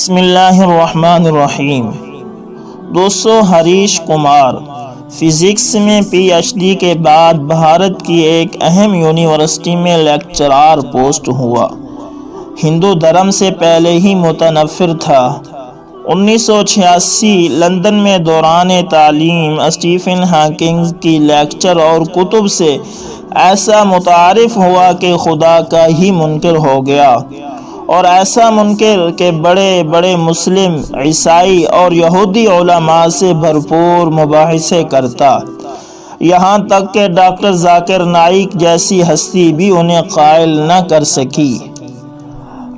بسم اللہ الرحمن الرحیم۔ دوستو، ہریش کمار فزکس میں پی ایچ ڈی کے بعد بھارت کی ایک اہم یونیورسٹی میں لیکچرار پوسٹ ہوا۔ ہندو دھرم سے پہلے ہی متنفر تھا۔ 1986 لندن میں دوران تعلیم اسٹیفن ہاکنگ کی لیکچر اور کتب سے ایسا متعارف ہوا کہ خدا کا ہی منکر ہو گیا، اور ایسا منکر کہ بڑے بڑے مسلم، عیسائی اور یہودی علماء سے بھرپور مباحثے کرتا، یہاں تک کہ ڈاکٹر ذاکر نائک جیسی ہستی بھی انہیں قائل نہ کر سکی۔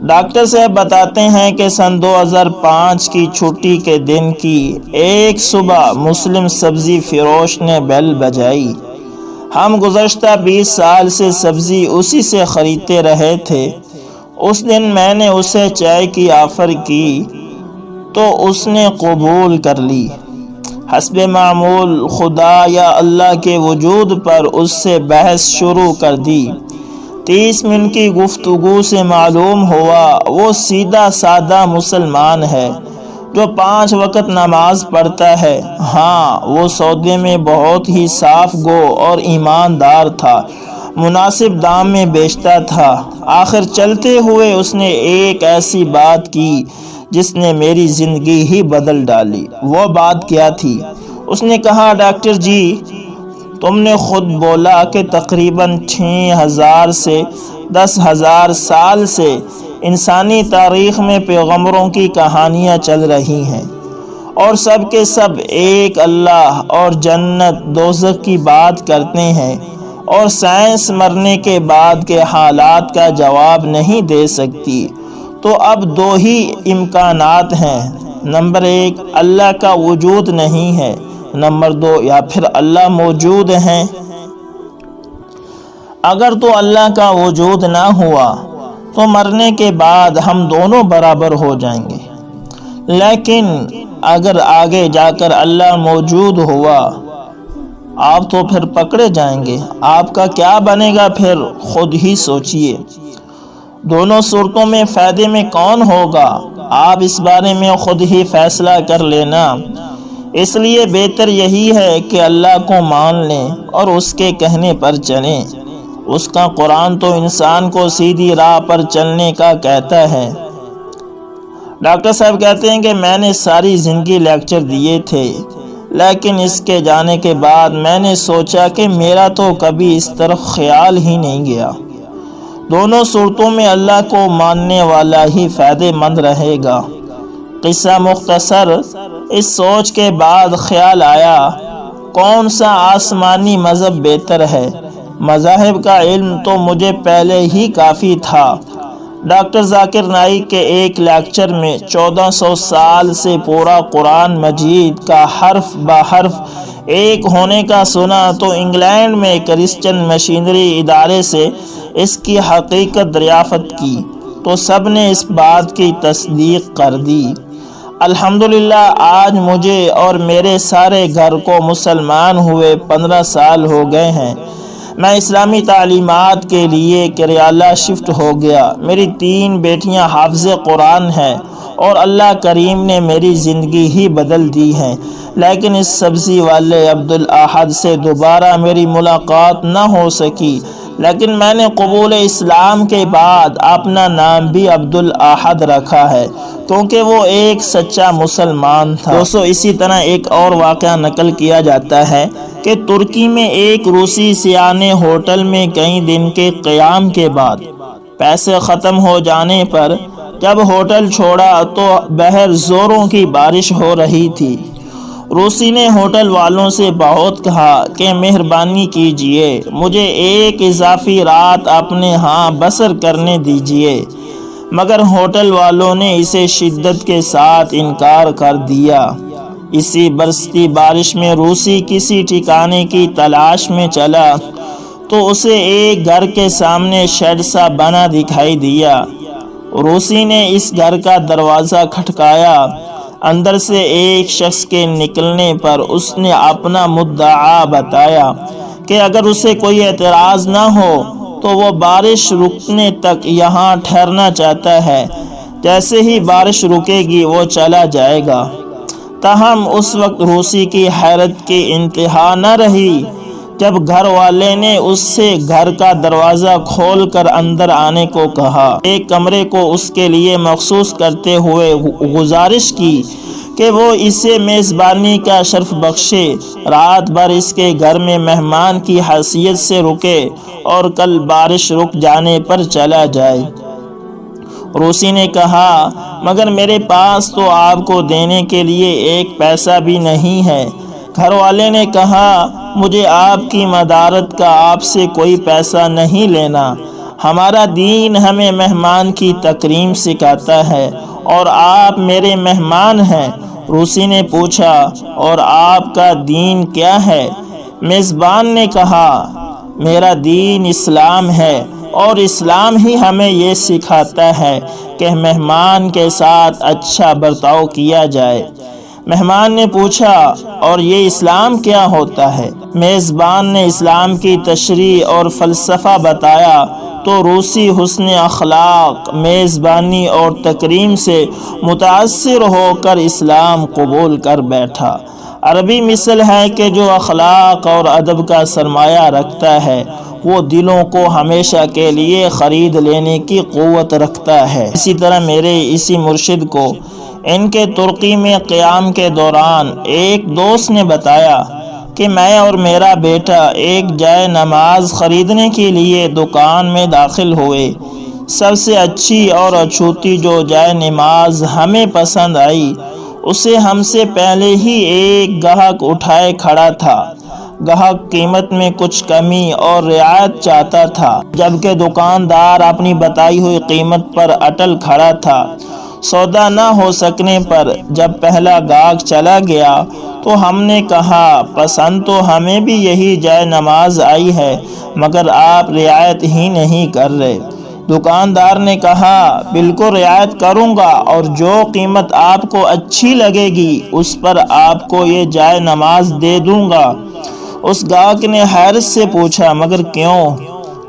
ڈاکٹر صاحب بتاتے ہیں کہ سن 2005 کی چھٹی کے دن کی ایک صبح مسلم سبزی فروش نے بیل بجائی۔ ہم گزشتہ 20 سال سے سبزی اسی سے خریدتے رہے تھے۔ اس دن میں نے اسے چائے کی آفر کی تو اس نے قبول کر لی۔ حسب معمول خدا یا اللہ کے وجود پر اس سے بحث شروع کر دی۔ 30 منٹ کی گفتگو سے معلوم ہوا وہ سیدھا سادہ مسلمان ہے جو 5 وقت نماز پڑھتا ہے۔ ہاں، وہ سودے میں بہت ہی صاف گو اور ایماندار تھا، مناسب دام میں بیچتا تھا۔ آخر چلتے ہوئے اس نے ایک ایسی بات کی جس نے میری زندگی ہی بدل ڈالی۔ وہ بات کیا تھی؟ اس نے کہا، ڈاکٹر جی، تم نے خود بولا کہ تقریباً 6000 سے 10,000 سال سے انسانی تاریخ میں پیغمبروں کی کہانیاں چل رہی ہیں، اور سب کے سب ایک اللہ اور جنت دوزخ کی بات کرتے ہیں، اور سائنس مرنے کے بعد کے حالات کا جواب نہیں دے سکتی۔ تو اب 2 ہی امکانات ہیں، نمبر 1 اللہ کا وجود نہیں ہے، نمبر 2 یا پھر اللہ موجود ہے۔ اگر تو اللہ کا وجود نہ ہوا تو مرنے کے بعد ہم دونوں برابر ہو جائیں گے، لیکن اگر آگے جا کر اللہ موجود ہوا آپ تو پھر پکڑے جائیں گے۔ آپ کا کیا بنے گا پھر خود ہی سوچئے۔ دونوں صورتوں میں فائدے میں کون ہوگا، آپ اس بارے میں خود ہی فیصلہ کر لینا۔ اس لیے بہتر یہی ہے کہ اللہ کو مان لیں اور اس کے کہنے پر چلیں۔ اس کا قرآن تو انسان کو سیدھی راہ پر چلنے کا کہتا ہے۔ ڈاکٹر صاحب کہتے ہیں کہ میں نے ساری زندگی لیکچر دیے تھے، لیکن اس کے جانے کے بعد میں نے سوچا کہ میرا تو کبھی اس طرف خیال ہی نہیں گیا۔ دونوں صورتوں میں اللہ کو ماننے والا ہی فائدہ مند رہے گا۔ قصہ مختصر، اس سوچ کے بعد خیال آیا کون سا آسمانی مذہب بہتر ہے۔ مذاہب کا علم تو مجھے پہلے ہی کافی تھا۔ ڈاکٹر ذاکر نائک کے ایک لیکچر میں 1400 سال سے پورا قرآن مجید کا حرف بہ حرف ایک ہونے کا سنا تو انگلینڈ میں کرسچن مشنری ادارے سے اس کی حقیقت دریافت کی تو سب نے اس بات کی تصدیق کر دی۔ الحمدللہ آج مجھے اور میرے سارے گھر کو مسلمان ہوئے 15 سال ہو گئے ہیں۔ میں اسلامی تعلیمات کے لیے کریالہ شفٹ ہو گیا۔ میری 3 بیٹیاں حافظ قرآن ہیں اور اللہ کریم نے میری زندگی ہی بدل دی ہے، لیکن اس سبزی والے عبدالاحد سے دوبارہ میری ملاقات نہ ہو سکی، لیکن میں نے قبول اسلام کے بعد اپنا نام بھی عبدالاحد رکھا ہے کیونکہ وہ ایک سچا مسلمان تھا۔ دوستو، اسی طرح ایک اور واقعہ نقل کیا جاتا ہے کہ ترکی میں ایک روسی سیاح نے ہوٹل میں کئی دن کے قیام کے بعد پیسے ختم ہو جانے پر جب ہوٹل چھوڑا تو باہر زوروں کی بارش ہو رہی تھی۔ روسی نے ہوٹل والوں سے بہت کہا کہ مہربانی کیجئے، مجھے ایک اضافی رات اپنے ہاں بسر کرنے دیجئے، مگر ہوٹل والوں نے اسے شدت کے ساتھ انکار کر دیا۔ اسی برستی بارش میں روسی کسی ٹھکانے کی تلاش میں چلا تو اسے ایک گھر کے سامنے شیڈ سا بنا دکھائی دیا۔ روسی نے اس گھر کا دروازہ کھٹکایا۔ اندر سے ایک شخص کے نکلنے پر اس نے اپنا مدعا بتایا کہ اگر اسے کوئی اعتراض نہ ہو تو وہ بارش رکنے تک یہاں ٹھہرنا چاہتا ہے۔ جیسے ہی بارش رکے گی وہ چلا جائے گا۔ تاہم اس وقت روسی کی حیرت کی انتہا نہ رہی جب گھر والے نے اس سے گھر کا دروازہ کھول کر اندر آنے کو کہا۔ ایک کمرے کو اس کے لیے مخصوص کرتے ہوئے گزارش کی کہ وہ اسے میزبانی کا شرف بخشے، رات بھر اس کے گھر میں مہمان کی حیثیت سے رکے اور کل بارش رک جانے پر چلا جائے۔ روسی نے کہا، مگر میرے پاس تو آپ کو دینے کے لیے ایک پیسہ بھی نہیں ہے۔ گھر والے نے کہا، مجھے آپ کی مدارت کا آپ سے کوئی پیسہ نہیں لینا۔ ہمارا دین ہمیں مہمان کی تکریم سکھاتا ہے اور آپ میرے مہمان ہیں۔ روسی نے پوچھا، اور آپ کا دین کیا ہے؟ میزبان نے کہا، میرا دین اسلام ہے اور اسلام ہی ہمیں یہ سکھاتا ہے کہ مہمان کے ساتھ اچھا برتاؤ کیا جائے۔ مہمان نے پوچھا، اور یہ اسلام کیا ہوتا ہے؟ میزبان نے اسلام کی تشریح اور فلسفہ بتایا تو روسی حسن اخلاق، میزبانی اور تکریم سے متاثر ہو کر اسلام قبول کر بیٹھا۔ عربی مثل ہے کہ جو اخلاق اور ادب کا سرمایہ رکھتا ہے وہ دلوں کو ہمیشہ کے لیے خرید لینے کی قوت رکھتا ہے۔ اسی طرح میرے اسی مرشد کو ان کے ترکی میں قیام کے دوران ایک دوست نے بتایا کہ میں اور میرا بیٹا ایک جائے نماز خریدنے کے لیے دکان میں داخل ہوئے۔ سب سے اچھی اور اچھوتی جو جائے نماز ہمیں پسند آئی اسے ہم سے پہلے ہی ایک گاہک اٹھائے کھڑا تھا۔ گاہک قیمت میں کچھ کمی اور رعایت چاہتا تھا، جبکہ دکاندار اپنی بتائی ہوئی قیمت پر اٹل کھڑا تھا۔ سودا نہ ہو سکنے پر جب پہلا گاہک چلا گیا تو ہم نے کہا، پسند تو ہمیں بھی یہی جائے نماز آئی ہے مگر آپ رعایت ہی نہیں کر رہے۔ دکاندار نے کہا، بالکل رعایت کروں گا اور جو قیمت آپ کو اچھی لگے گی اس پر آپ کو یہ جائے نماز دے دوں گا۔ اس گاہک نے حیرت سے پوچھا، مگر کیوں؟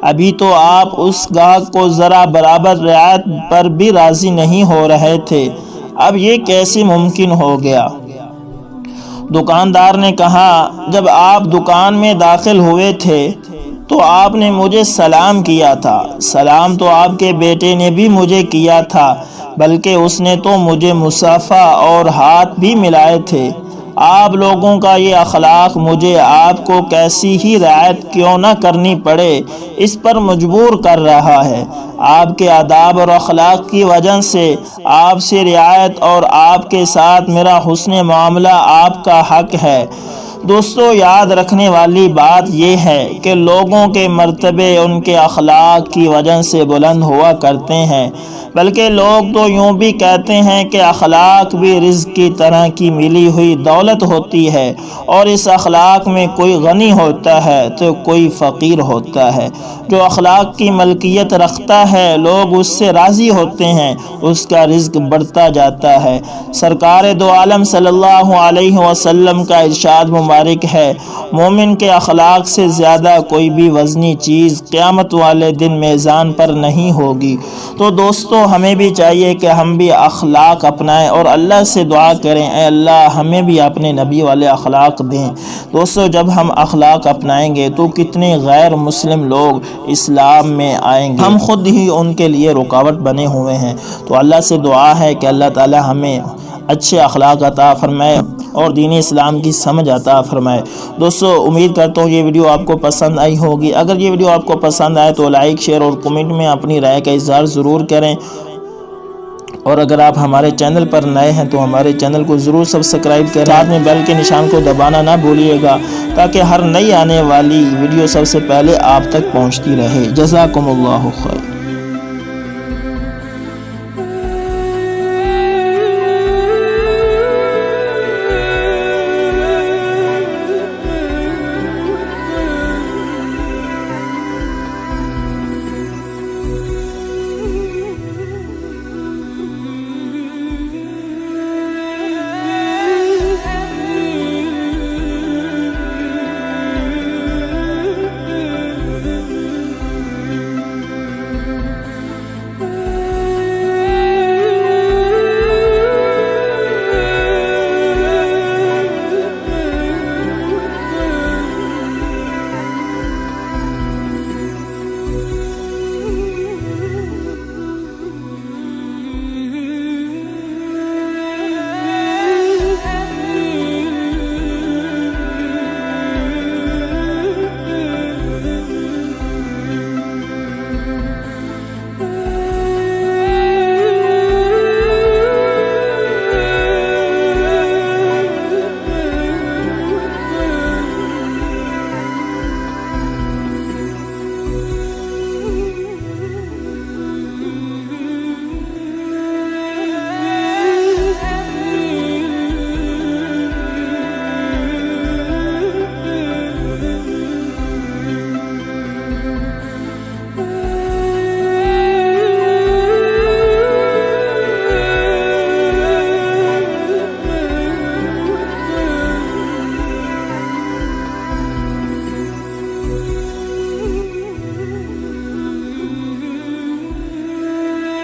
ابھی تو آپ اس گاہک کو ذرا برابر رعایت پر بھی راضی نہیں ہو رہے تھے، اب یہ کیسے ممکن ہو گیا؟ دکاندار نے کہا، جب آپ دکان میں داخل ہوئے تھے تو آپ نے مجھے سلام کیا تھا۔ سلام تو آپ کے بیٹے نے بھی مجھے کیا تھا، بلکہ اس نے تو مجھے مصافحہ اور ہاتھ بھی ملائے تھے۔ آپ لوگوں کا یہ اخلاق مجھے آپ کو کیسی ہی رعایت کیوں نہ کرنی پڑے اس پر مجبور کر رہا ہے۔ آپ کے آداب اور اخلاق کی وجہ سے آپ سے رعایت اور آپ کے ساتھ میرا حسن معاملہ آپ کا حق ہے۔ دوستو، یاد رکھنے والی بات یہ ہے کہ لوگوں کے مرتبے ان کے اخلاق کی وجہ سے بلند ہوا کرتے ہیں، بلکہ لوگ تو یوں بھی کہتے ہیں کہ اخلاق بھی رزق کی طرح کی ملی ہوئی دولت ہوتی ہے، اور اس اخلاق میں کوئی غنی ہوتا ہے تو کوئی فقیر ہوتا ہے۔ جو اخلاق کی ملکیت رکھتا ہے لوگ اس سے راضی ہوتے ہیں، اس کا رزق بڑھتا جاتا ہے۔ سرکار دو عالم صلی اللہ علیہ وسلم کا ارشاد مبارک ہے، مومن کے اخلاق سے زیادہ کوئی بھی وزنی چیز قیامت والے دن میزان پر نہیں ہوگی۔ تو دوستو، ہمیں بھی چاہیے کہ ہم بھی اخلاق اپنائیں اور اللہ سے دعا کریں، اے اللہ ہمیں بھی اپنے نبی والے اخلاق دیں۔ دوستو، جب ہم اخلاق اپنائیں گے تو کتنے غیر مسلم لوگ اسلام میں آئیں گے، ہم خود ہی ان کے لیے رکاوٹ بنے ہوئے ہیں۔ تو اللہ سے دعا ہے کہ اللہ تعالی ہمیں اچھے اخلاق عطا فرمائے اور دین اسلام کی سمجھ عطا فرمائے۔ دوستو، امید کرتا ہوں یہ ویڈیو آپ کو پسند آئی ہوگی۔ اگر یہ ویڈیو آپ کو پسند آئے تو لائک، شیئر اور کمنٹ میں اپنی رائے کا اظہار ضرور کریں، اور اگر آپ ہمارے چینل پر نئے ہیں تو ہمارے چینل کو ضرور سبسکرائب کریں، ساتھ میں بیل کے نشان کو دبانا نہ بھولیے گا تاکہ ہر نئی آنے والی ویڈیو سب سے پہلے آپ تک پہنچتی رہے۔ جزاکم اللہ خیر۔